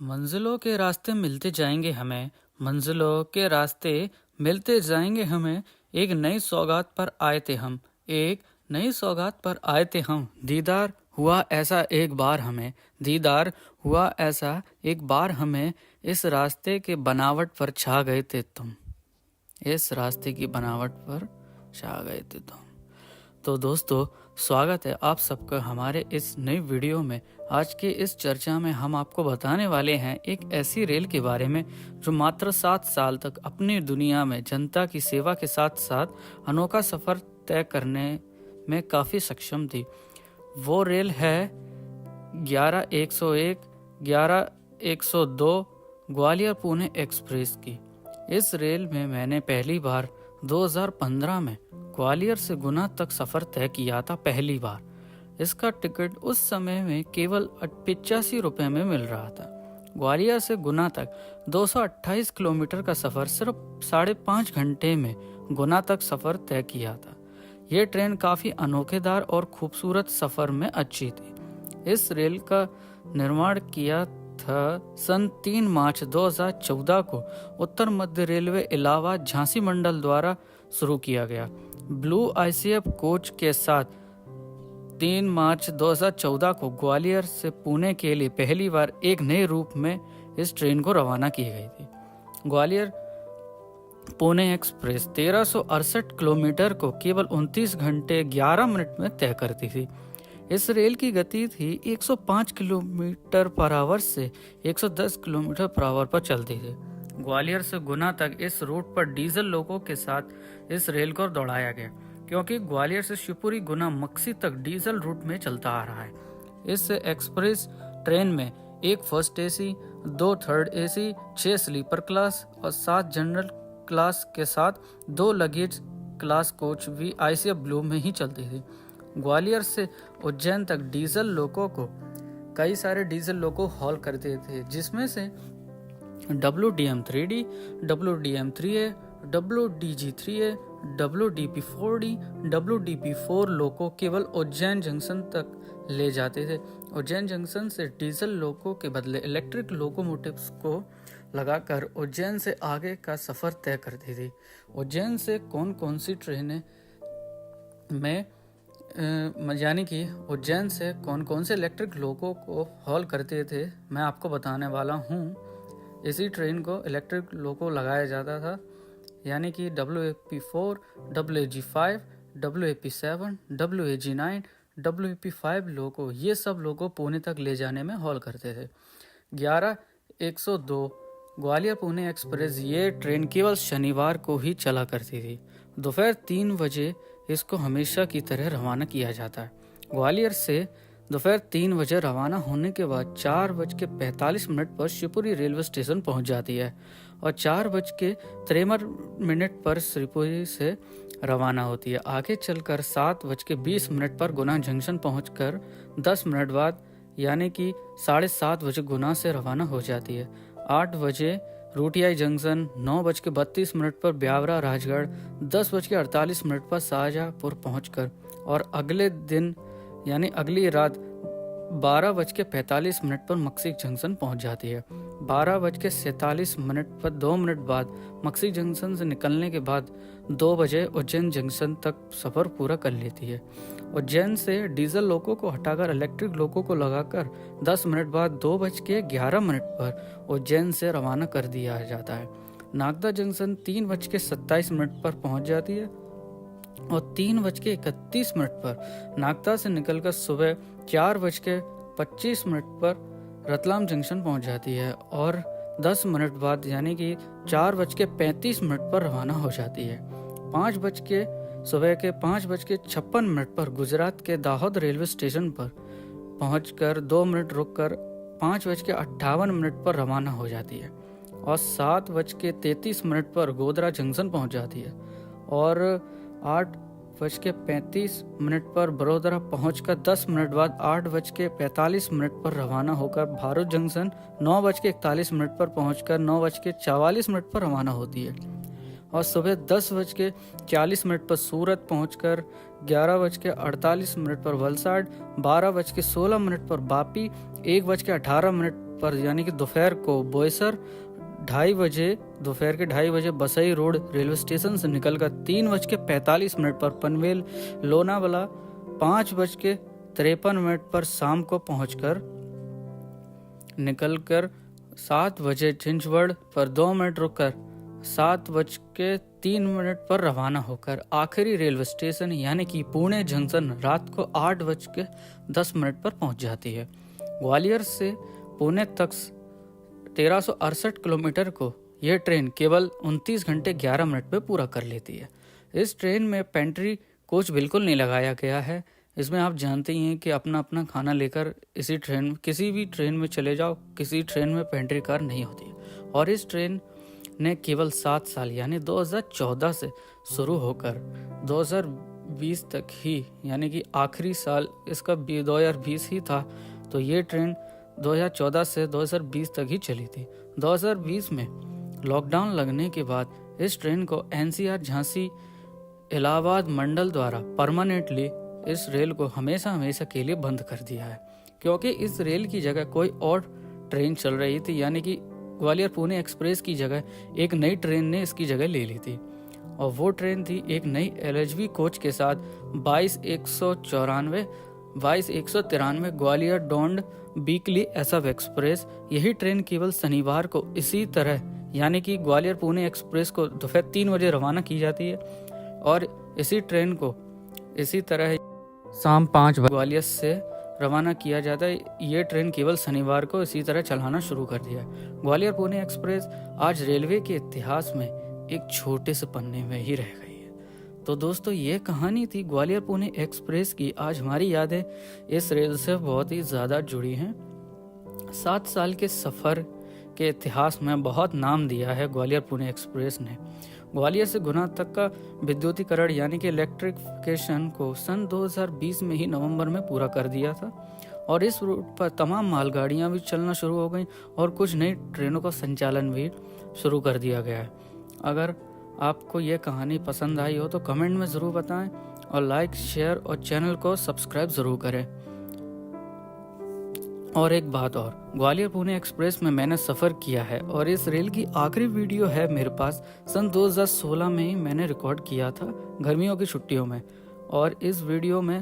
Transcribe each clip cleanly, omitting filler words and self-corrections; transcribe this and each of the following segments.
मंजिलों के रास्ते मिलते जाएंगे हमें, मंजिलों के रास्ते मिलते जाएंगे हमें। एक नई सौगात पर आए थे हम, एक नई सौगात पर आए थे हम। दीदार हुआ ऐसा एक बार हमें, दीदार हुआ ऐसा एक बार हमें। इस रास्ते के बनावट पर छा गए थे तुम, इस रास्ते की बनावट पर छा गए थे तुम। तो दोस्तों, स्वागत है आप सबका हमारे इस नई वीडियो में। आज के इस चर्चा में हम आपको बताने वाले हैं एक ऐसी रेल के बारे में जो मात्र 7 साल तक अपनी दुनिया में जनता की सेवा के साथ साथ अनोखा सफ़र तय करने में काफ़ी सक्षम थी। वो रेल है 11-101, 11-102 ग्वालियर पुणे एक्सप्रेस की। इस रेल में मैंने पहली बार 2015 में ग्वालियर से गुना तक सफ़र तय किया था, पहली बार। इसका टिकट उस समय में केवल 85 रुपये में मिल रहा था। ग्वालियर से गुना तक 228 किलोमीटर का सफ़र सिर्फ 5.5 घंटे में गुना तक सफ़र तय किया था। ये ट्रेन काफ़ी अनोखेदार और खूबसूरत सफ़र में अच्छी थी। इस रेल का निर्माण किया था सन 3 मार्च 2014 को उत्तर मध्य रेलवे इलाहाबाद झांसी मंडल द्वारा शुरू किया गया। ब्लू आईसीएफ कोच के साथ 3 मार्च 2014 को ग्वालियर से पुणे के लिए पहली बार एक नए रूप में इस ट्रेन को रवाना की गई थी। ग्वालियर पुणे एक्सप्रेस 1368 किलोमीटर को केवल 29 घंटे 11 मिनट में तय करती थी। इस रेल की गति थी 105 किलोमीटर पर आवर से 110 किलोमीटर पर आवर पर चलती थी। ग्वालियर से गुना तक इस रूट पर डीजल लोकों के साथ इस रेल को दौड़ाया गया, क्योंकि ग्वालियर से शिवपुरी गुना मक्सी तक डीजल रूट में चलता आ रहा है। इस एक्सप्रेस ट्रेन में एक first AC, 2 third AC, 6 sleeper class और 7 जनरल क्लास के साथ 2 लगेज क्लास कोच भी आईसीएफ ब्लू में ही चलती थी। ग्वालियर से उज्जैन तक डीजल लोकों को कई सारे डीजल लोको हॉल करते थे, जिसमें से WDM3D, WDM3A, WDG3A, WDP4D, WDP4 लोको केवल उज्जैन जंक्शन तक ले जाते थे। उज्जैन जंक्शन से डीजल लोको के बदले इलेक्ट्रिक लोकोमोटिव्स को लगाकर उज्जैन से आगे का सफ़र तय करती थी। उज्जैन से कौन कौन सी ट्रेनें में यानी कि उज्जैन से कौन कौन से इलेक्ट्रिक लोको को हॉल करते थे, मैं आपको बताने वाला हूँ। इसी ट्रेन को इलेक्ट्रिक लोको लगाया जाता था, यानी कि WAP4, WAG5, WAP7, WAG9, WAP5 लोको, ये सब लोको पुणे तक ले जाने में हॉल करते थे। 11-102 ग्वालियर पुणे एक्सप्रेस, ये ट्रेन केवल शनिवार को ही चला करती थी। दोपहर 3 बजे इसको हमेशा की तरह रवाना किया जाता है। ग्वालियर से दोपहर 3 बजे रवाना होने के बाद 4:45 पर शिवपुरी रेलवे स्टेशन पहुंच जाती है और 4:53 पर शिवपुरी से रवाना होती है। आगे चलकर 7:20 पर गुना जंक्शन पहुंचकर 10 मिनट बाद यानी कि 7:30 बजे गुना से रवाना हो जाती है। 8 बजे रूटियाई जंक्शन, 9:32 पर ब्यावरा राजगढ़, 10:48 पर शाहजहाँपुर पहुंचकर और अगले दिन यानी अगली रात 12:45 पर मक्सी जंक्शन पहुंच जाती है। 12:47 पर 2 मिनट बाद मक्सी जंक्शन से निकलने के बाद 2 बजे उज्जैन जंक्शन तक सफ़र पूरा कर लेती है। उज्जैन से डीजल लोको को हटाकर इलेक्ट्रिक लोको को लगाकर 10 मिनट बाद 2:11 पर उज्जैन से रवाना कर दिया जाता है। नागदा जंक्शन 3:27 पर पहुंच जाती है और 3:31 पर नागदा से निकलकर सुबह 4:25 पर रतलाम जंक्शन पहुंच जाती है और 10 मिनट बाद यानी कि 4:35 पर रवाना हो जाती है। सुबह के 5:56 पर गुजरात के दाहोद रेलवे स्टेशन पर पहुंचकर 2 मिनट रुककर 5:58 पर रवाना हो जाती है और 7:33 पर गोधरा जंक्शन पहुंच जाती है और 8:35 पर बड़ोदरा पहुंचकर 10 मिनट बाद 8:45 पर रवाना होकर भारत जंक्शन 9:41 पर पहुंचकर 9:44 पर रवाना होती है और सुबह 10:40 पर सूरत पहुंचकर 11:48 पर वलसाड, 12:16 पर बापी, 1:18 पर यानी कि दोपहर को बोईसर, 2:30 दोपहर के 2:30 बसई रोड रेलवे स्टेशन से निकलकर 3:45 पर पनवेल लोनावाला, 5:53 पर शाम को पहुंचकर निकलकर 7 बजे चिंचवड़ पर 2 मिनट रुककर 7:03 पर रवाना होकर आखिरी रेलवे स्टेशन यानी कि पुणे जंक्शन रात को 8:10 पर पहुंच जाती है। ग्वालियर से पुणे तक 1368 किलोमीटर को यह ट्रेन केवल 29 घंटे 11 मिनट में पूरा कर लेती है। इस ट्रेन में पेंट्री कोच बिल्कुल नहीं लगाया गया है। इसमें आप जानते ही हैं कि अपना अपना खाना लेकर इसी ट्रेन किसी भी ट्रेन में चले जाओ, किसी ट्रेन में पेंट्री कार नहीं होती। और इस ट्रेन ने केवल 7 साल यानी 2014 से शुरू होकर 2020 तक ही यानी कि आखिरी साल इसका 2020 ही था, तो ये ट्रेन 2014 से 2020 तक ही चली थी। 2020 में लॉकडाउन लगने के बाद इस ट्रेन को एनसीआर झांसी इलाहाबाद मंडल द्वारा परमानेंटली इस रेल को हमेशा के लिए बंद कर दिया है, क्योंकि इस रेल की जगह कोई और ट्रेन चल रही थी, यानी कि ग्वालियर पुणे एक्सप्रेस की जगह एक नई ट्रेन ने इसकी जगह ले ली थी। और वो ट्रेन थी एक नई एलएचबी कोच के साथ 22-193 ग्वालियर डोंड वीकली एसएफ एक्सप्रेस। यही ट्रेन केवल शनिवार को इसी तरह यानी कि ग्वालियर पुणे एक्सप्रेस को दोपहर 3 बजे रवाना की जाती है और इसी ट्रेन को इसी तरह शाम 5 बजे ग्वालियर से रवाना किया जाता है। ये ट्रेन केवल शनिवार को इसी तरह चलाना शुरू कर दिया है। ग्वालियर पुणे एक्सप्रेस आज रेलवे के इतिहास में एक छोटे से पन्ने में ही रह गई है। तो दोस्तों, ये कहानी थी ग्वालियर पुणे एक्सप्रेस की। आज हमारी यादें इस रेल से बहुत ही ज़्यादा जुड़ी हैं। 7 साल के सफ़र के इतिहास में बहुत नाम दिया है ग्वालियर पुणे एक्सप्रेस ने। ग्वालियर से गुना तक का विद्युतीकरण यानी कि इलेक्ट्रिफिकेशन को सन 2020 में ही नवंबर में पूरा कर दिया था और इस रूट पर तमाम मालगाड़ियां भी चलना शुरू हो गई और कुछ नई ट्रेनों का संचालन भी शुरू कर दिया गया है। अगर आपको ये कहानी पसंद आई हो तो कमेंट में ज़रूर बताएं और लाइक, शेयर और चैनल को सब्सक्राइब ज़रूर करें। और एक बात और, ग्वालियर पुणे एक्सप्रेस में मैंने सफ़र किया है और इस रेल की आखिरी वीडियो है मेरे पास। सन 2016 में ही मैंने रिकॉर्ड किया था गर्मियों की छुट्टियों में, और इस वीडियो में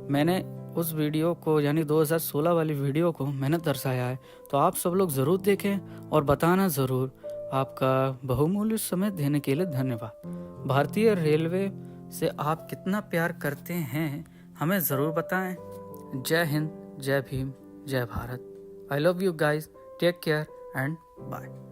मैंने उस वीडियो को यानी 2016 वाली वीडियो को मैंने दर्शाया है। तो आप सब लोग ज़रूर देखें और बताना ज़रूर। आपका बहुमूल्य समय देने के लिए धन्यवाद। भारतीय रेलवे से आप कितना प्यार करते हैं हमें ज़रूर बताएं। जय हिंद, जय भीम, जय Bharat. I love you guys. Take care and bye.